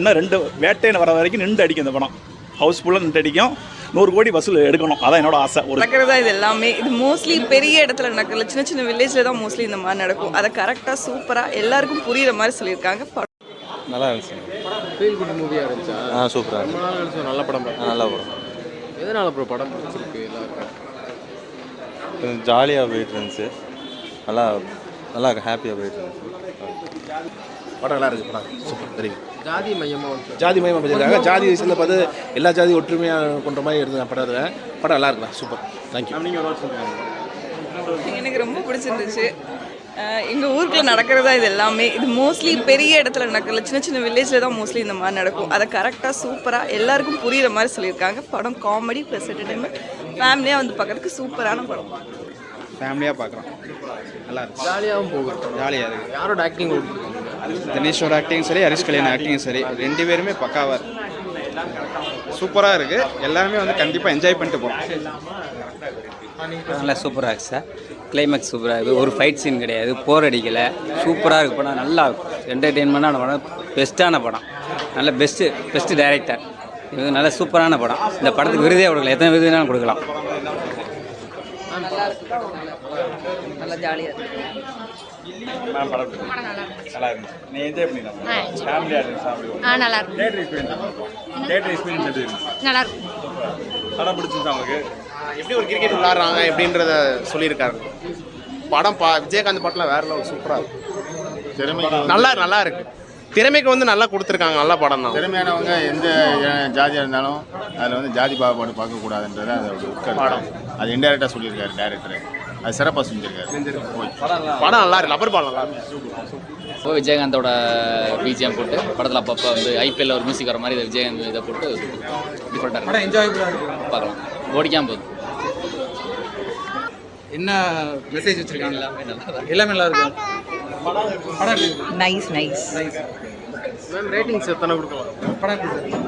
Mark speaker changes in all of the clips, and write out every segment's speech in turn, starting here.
Speaker 1: இன்னும் 2 வேட்டைன்னு வர வரைக்கும் நின்று அடிக்கும் இந்த படம். ஹவுஸ்ஃபுல்லாக நின்று அடிக்கும். 100 கோடி வசூல் எடுக்கணும், அதான் என்னோட ஆசை. ஒரு
Speaker 2: நடக்கிறதா இது எல்லாமே இது மோஸ்ட்லி பெரிய இடத்துல நடக்கல, சின்ன சின்ன வில்லேஜில் தான் மோஸ்ட்லி இந்த மாதிரி நடக்கும். அதை கரெக்டாக சூப்பராக எல்லாருக்கும் புரியுற மாதிரி சொல்லியிருக்காங்க.
Speaker 3: நல்லா இருந்துச்சு.
Speaker 4: ஃபீல் குட் மூவியாக இருந்துச்சா?
Speaker 3: சூப்பராக
Speaker 4: ரொம்ப நாள் கழிச்சு நல்ல படம்.
Speaker 3: நல்ல படம்.
Speaker 4: எதனால ப்ரோ படம் பிடிச்சிருக்கு எல்லாருக்கும்?
Speaker 3: கொஞ்சம் ஜாலியாக போயிட்டு இருந்துச்சு. நல்லா நல்லா ஹாப்பியாக போயிட்டு இருந்துச்சு.
Speaker 5: படம் நல்லா இருக்குது. படம் சூப்பர், வெரி குட்.
Speaker 4: ஜாதி மையமாக
Speaker 5: ஜாதி மையமாக பண்ணியிருக்காங்க. ஜாதி விஷயத்தில் பார்த்து எல்லா ஜாதியும் ஒற்றுமையாக கொண்ட மாதிரி இருந்தது படம். படம் நல்லா இருக்குண்ணா, சூப்பர். தேங்க்யூ.
Speaker 2: எனக்கு ரொம்ப பிடிச்சிருந்துச்சு. எங்கள் ஊருக்குள்ள நடக்கிறதா இது எல்லாமே இது மோஸ்ட்லி பெரிய இடத்துல நடக்கல, சின்ன சின்ன வில்லேஜில் தான் மோஸ்ட்லி இந்த மாதிரி நடக்கும். அதை கரெக்டாக சூப்பராக எல்லாருக்கும் புரியுற மாதிரி சொல்லியிருக்காங்க. படம் காமெடி ப்ளஸ் என்டர்டைன்மெண்ட், ஃபேமிலியாக வந்து பார்க்குறதுக்கு சூப்பரான படம்.
Speaker 6: ஃபேமிலியாக பார்க்குறோம், நல்லா இருக்கு.
Speaker 4: ஜாலியாகவும் போகுது.
Speaker 6: ஜாலியாக இருக்குது.
Speaker 4: யாரோட ஆக்டிங்
Speaker 6: தினேஷோட ஆக்டிங்கும் சரி, ஹரிஷ் கல்யாண் ஆக்டிங்கும் சரி, 2 பேருமே பக்காவாக இருக்கு. சூப்பராக இருக்குது. எல்லாருமே வந்து கண்டிப்பாக என்ஜாய் பண்ணிட்டு போகிறோம்.
Speaker 7: நல்லா சூப்பராக இருக்குது சார். கிளைமேக்ஸ் சூப்பராக இருக்குது. ஒரு ஃபைட் சீன் கிடையாது, போர் அடிக்கலை. சூப்பராக இருக்குது படம். நல்லா என்டர்டெயின்மெண்ட்டான படம், பெஸ்ட்டான படம். நல்ல பெஸ்ட்டு டைரக்டர். இது நல்ல சூப்பரான படம். இந்த படத்துக்கு விருதே கொடுக்கலாம், எத்தனை விருது வேணாலும் கொடுக்கலாம்.
Speaker 2: நல்லா ஜாலியாக இருக்குது.
Speaker 1: நல்லா இருந்துச்சு. நீ என்ஜாய் பண்ணிக்கலாம். ஃபேமிலியாக இருந்துச்சு.
Speaker 8: நல்லா இருக்கும்.
Speaker 1: தேட்டர் எக்ஸ்பீரியன்ஸ் எப்படி இருந்துச்சு?
Speaker 8: நல்லா இருக்கும்.
Speaker 1: படம் பிடிச்சிருந்தா உங்களுக்கு?
Speaker 5: எப்படி ஒரு கிரிக்கெட் விளாட்றாங்க எப்படின்றத சொல்லியிருக்காரு படம். விஜயகாந்த் பாட்டெலாம் வேற லெவல், சூப்பராக இருக்கும். திறமை நல்லா இருக்கு. திறமைக்கு வந்து நல்லா கொடுத்துருக்காங்க. நல்ல படம் தான்.
Speaker 9: திறமையானவங்க எந்த ஜாதியாக இருந்தாலும் அதில் வந்து ஜாதி பாகுபாடு பார்க்கக்கூடாதுன்றதை அதோட உட்காரம் அது இன்டெரக்டாக சொல்லியிருக்காரு டேரக்டர். அது சிறப்பாக செஞ்சிருக்காரு.
Speaker 5: படம் நல்லா இருக்கு. லப்பர் பால் நல்லா இருக்கு.
Speaker 10: விஜயகாந்தோட பிஜிஎம் போட்டு படத்தில் அப்பப்போ வந்து ஐபிஎல்ல ஒரு மியூசிக் வர மாதிரி இதை விஜயகாந்த் இதை போட்டு டிஃப்ரெண்ட்டாக என்ஜாய் பார்க்கலாம். ஓடிக்காமல் போகுது.
Speaker 6: என்ன மெசேஜ் வச்சுருக்காங்க? எல்லாமே நல்லா இருக்கும்.
Speaker 2: நைஸ்
Speaker 4: ரேட்டிங்ஸ் எத்தனை கொடுக்கலாம்?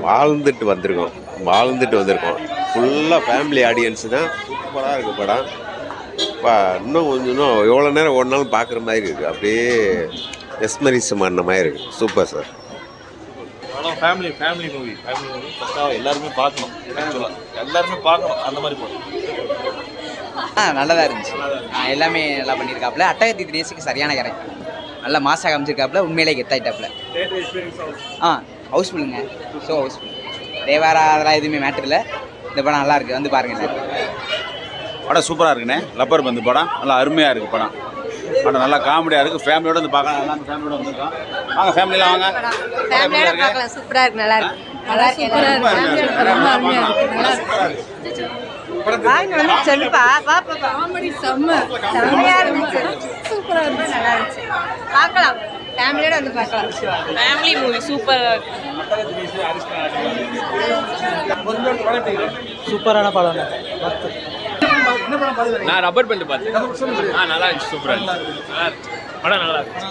Speaker 11: வாழ்ந்துட்டு வந்திருக்கோம். ஃபுல்லாக ஃபேமிலி ஆடியன்ஸு தான். சூப்பராக இருக்குது படம். இன்னும் கொஞ்சம் எவ்வளோ நேரம் ஓடினாலும் பார்க்குற மாதிரி இருக்குது. அப்படியே எஸ்மரிசம் பண்ண மாதிரி இருக்குது. Super sir.
Speaker 1: படம் ஃபேமிலி மூவி ஃபஸ்ட்டாக எல்லாருமே பார்க்கணும். எல்லாருமே பார்க்கணும் அந்த மாதிரி படம்.
Speaker 7: நல்லதாக இருந்துச்சு. எல்லாமே நல்லா பண்ணியிருக்காப்புல. அட்டகத்தி தினேஷுக்கு சரியான கேரக்டர். நல்லா மாசாக காமிச்சிருக்காப்புல. உண்மையிலே கெத்தாயிட்டாப்புல. ஹவுஸ்ஃபுல்லுங்க. So housefull. தேவாரா அதெல்லாம் எதுவுமே மேட்ரு இல்லை. இந்த படம் நல்லா இருக்குது, வந்து பாருங்கள் சார்.
Speaker 1: படம் சூப்பராக இருக்குண்ணே. லப்பர் பந்து படம் நல்லா அருமையாக இருக்குது. படம் நல்லா காமெடியாக இருக்குது. ஃபேமிலியோடு வந்து பார்க்கலாம். நல்லா ஃபேமிலியோடு வந்துருக்கோம். வாங்க ஃபேமிலியில் வாங்க.
Speaker 8: ஃபேமிலியோட பார்க்கலாம். சூப்பராக இருக்கு. நல்லா இருக்கு. நல்லா இருக்கு. ரொம்ப அருமையாக இருக்கு. நல்லா இருக்கு. சொல்லுப்பா. காமெடி செம்மையாக இருந்துச்சு. சூப்பராக இருந்துச்சு. நல்லா இருந்துச்சு. பார்க்கலாம். ஃபேமிலியோட வந்து பார்க்கலாம்.
Speaker 2: ஃபேமிலி மூவி சூப்பராக
Speaker 7: சூப்பரான படம்.
Speaker 10: நான் ரப்பர் பேண்ட் பார்த்தேன். நல்லா இருந்துச்சு. சூப்பராக இருந்துச்சு. படம் நல்லா இருந்துச்சு.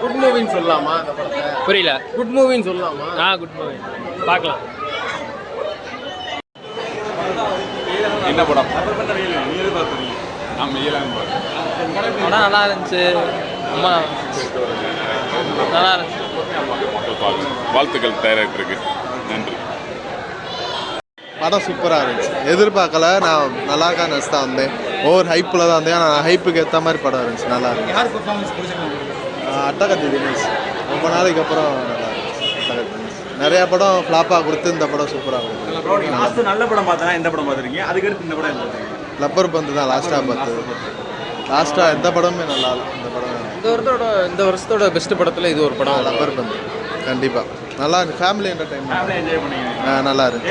Speaker 4: குட் மூவின்னு சொல்லலாமா?
Speaker 10: புரியல.
Speaker 4: குட் மூவின்னு சொல்லலாமா?
Speaker 10: குட் மூவி பார்க்கலாம்.
Speaker 1: என்ன படம்?
Speaker 7: படம் நல்லா இருந்துச்சு. ரொம்ப நல்லா இருந்துச்சு.
Speaker 1: வாழ்த்துக்கள் டைரக்டருக்கு. நன்றி.
Speaker 3: படம் சூப்பராக இருந்துச்சு. எதிர்பார்க்கல. நான் நல்லா இருக்கா நினச்சி தான் வந்தேன். ஓவர் ஹைப்பில் தான் வந்தேன். ஆனால் ஹைப்புக்கு ஏற்ற மாதிரி படம் இருந்துச்சு. நல்லா இருந்துச்சு. அட்டகத்தி தினேஷ் ரொம்ப நாளைக்கு அப்புறம் நல்லா இருந்துச்சு. அட்டகத்தி தினேஷ் நிறையா படம் ஃப்ளாப்பாக கொடுத்து இந்த படம் சூப்பராக கொடுத்து.
Speaker 1: நல்ல படம் பார்த்தா எந்த படம் பார்த்துருக்கீங்க? அதுக்கடுத்து இந்த படம் என்ன?
Speaker 3: லப்பர் பந்து தான் லாஸ்ட்டாக பார்த்தது. லாஸ்ட்டாக எந்த படமே நல்லா இல்லை.
Speaker 4: இந்த வருஷத்தோட பெஸ்ட் படத்தில் இது ஒரு படம்.
Speaker 3: லப்பர் பந்து கண்டிப்பாக நல்லா இருக்கு. ஃபேமிலி என்டர்டைன்மெண்ட் நல்லா இருக்கு.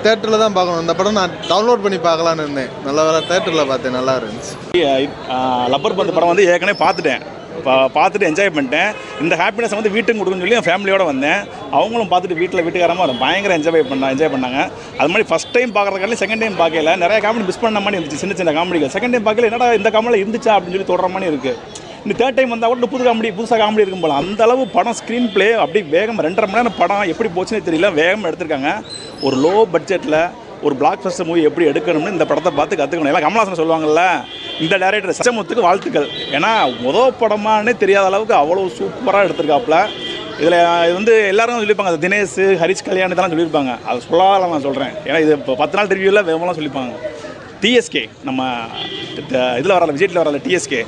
Speaker 3: தேட்டரில் தான் பார்க்கணும். இந்த படம் நான் டவுன்லோட் பண்ணி பார்க்கலான்னு இருந்தேன். நல்ல வேலை தேட்டரில் பார்த்தேன். நல்லா இருந்துச்சு.
Speaker 1: லப்பர் பந்து படம் வந்து ஏற்கனவே பார்த்துட்டு என்ஜாய் பண்ணிட்டேன். இந்த ஹாப்பினஸ் வந்து வீட்டுக்கு கொடுக்குன்னு சொல்லி என் ஃபேமிலியோடு வந்தேன். அவங்களும் பார்த்துட்டு வீட்டுக்காரமாக பயங்கர என்ஜாய் பண்ணாங்க. அது மாதிரி ஃபஸ்ட் டைம் பார்க்குறதுக்காக செகண்ட் டைம் பார்க்கல. நிறைய காமெடி மிஸ் பண்ண மாதிரி இருந்துச்சு. சின்ன காமெடிகள் செகண்ட் டைம் பார்க்கல. என்னடா இந்த காமெடியில் இருந்துச்சா அப்படின்னு சொல்லி தொடர மாதிரி இருக்குது. இந்த தேர்ட் டைம் வந்தால் கூட புதுசாக காமெடி இருக்கும் போல. அந்தளவு படம் ஸ்க்ரீன் பிளே அப்படியே வேகம் 2.5 மணி நேரம் படம் எப்படி போச்சுன்னே தெரியல. வேகமாக எடுத்திருக்காங்க. ஒரு லோ பட்ஜெட்டில் ஒரு பிளாக் பஸ்டர் மூவி எப்படி எடுக்கணும்னு இந்த படத்தை பார்த்து கற்றுக்கணும். எல்லாம் கமல்ஹாசன் சொல்லுவாங்கள்ல, இந்த டைரக்டர் சச்சமுத்துக்கு வாழ்த்துக்கள். ஏன்னா முதல் படமானே தெரியாத அளவுக்கு அவ்வளோ சூப்பராக எடுத்திருக்காப்புல. இதில் இது வந்து எல்லாரும் சொல்லியிருப்பாங்க, அது தினேஷ் ஹரிஷ் கல்யாணம் இதெல்லாம் சொல்லியிருப்பாங்க. அது சொல்லாத நான் சொல்கிறேன், ஏன்னா இது இப்போ 10 நாள் ரிவ்யூவில் வேகமாக சொல்லியிருப்பாங்க. டிஎஸ்கே நம்ம இதில் வரல, விஜயத்தில் வரல டிஎஸ்கே,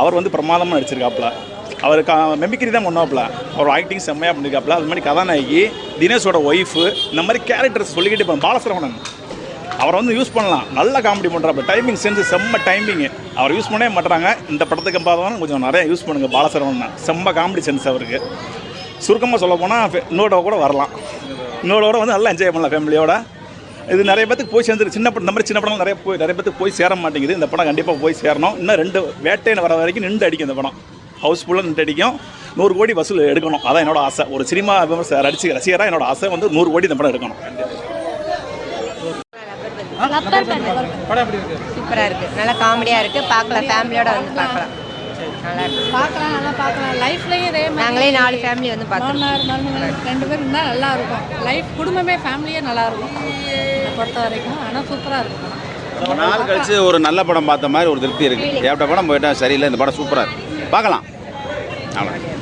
Speaker 1: அவர் வந்து பிரமாதமாக நடிச்சிருக்காப்புல. அவருக்கு மெமிக்ரி தான் பண்ணுவாப்புல, அவர் ஆக்டிங் செம்மையாக பண்ணியிருக்காப்புல. அது மாதிரி கதாநாயகி தினேஷோட ஒய்ஃபு, இந்த மாதிரி கேரக்டர்ஸ் சொல்லிக்கிட்டு இப்போ பாலசரவணன் அவரை வந்து யூஸ் பண்ணலாம், நல்லா காமெடி பண்ணுறாப்புல. டைமிங் சென்ஸ் செம்ம டைமிங்கு, அவர் யூஸ் பண்ணவே மாட்டுறாங்க. இந்த படத்துக்கு பார்த்தோன்னா கொஞ்சம் நிறைய யூஸ் பண்ணுங்கள் பாலசரவணன், செம்ம காமெடி சென்ஸ் அவருக்கு. சுருக்கமாக சொல்ல போனால் இன்னோட கூட வரலாம், இன்னோட வந்து நல்லா என்ஜாய் பண்ணலாம் ஃபேமிலியோட. இது நிறைய பேத்துக்கு போய் சேர்ந்துருக்கு. சின்ன படம், இந்த மாதிரி சின்ன படம் நிறைய பேத்துக்கு போய் சேர மாட்டேங்குது. இந்த படம் கண்டிப்பாக போய் சேரணும். இன்னும் 2 வேட்டைன்னு வர வரைக்கும் நின்று அடிக்கும் இந்த படம், ஹவுஸ்ஃபுல்லாக நின்று அடிக்கும். 100 கோடி வசூல் எடுக்கணும், அதான் என்னோட ஆசை. ஒரு சினிமா ரசிகராக என்னோட ஆசை வந்து 100 கோடி இந்த படம் எடுக்கணும்.
Speaker 8: சூப்பராக இருக்குது, நல்லா காமெடியாக இருக்குது, பார்க்கலாம், ஃபேமிலியோட வந்து பார்க்கலாம், நல்லா இருக்கு, பார்க்கலாம், நல்லா பார்க்கலாம். லைஃப்லேயும் இதே மாதிரி நாங்களே 4 ஃபேமிலி வந்து பார்த்தோம். 2 பேர் இருந்தால் நல்லா இருக்கும், லைஃப் குடும்பமே ஃபேமிலியே நல்லா இருக்கும் பொறுத்த வரைக்கும். ஆனால் சூப்பராக இருக்கும்.
Speaker 12: ரொம்ப நாள் கழிச்சு ஒரு நல்ல படம் பார்த்த மாதிரி ஒரு திருப்தி இருக்குது. ஏப்பட்ட படம் போயிட்டா சரியில்லை, இந்த படம் சூப்பராக இருக்குது, பார்க்கலாம். அவ்வளோ.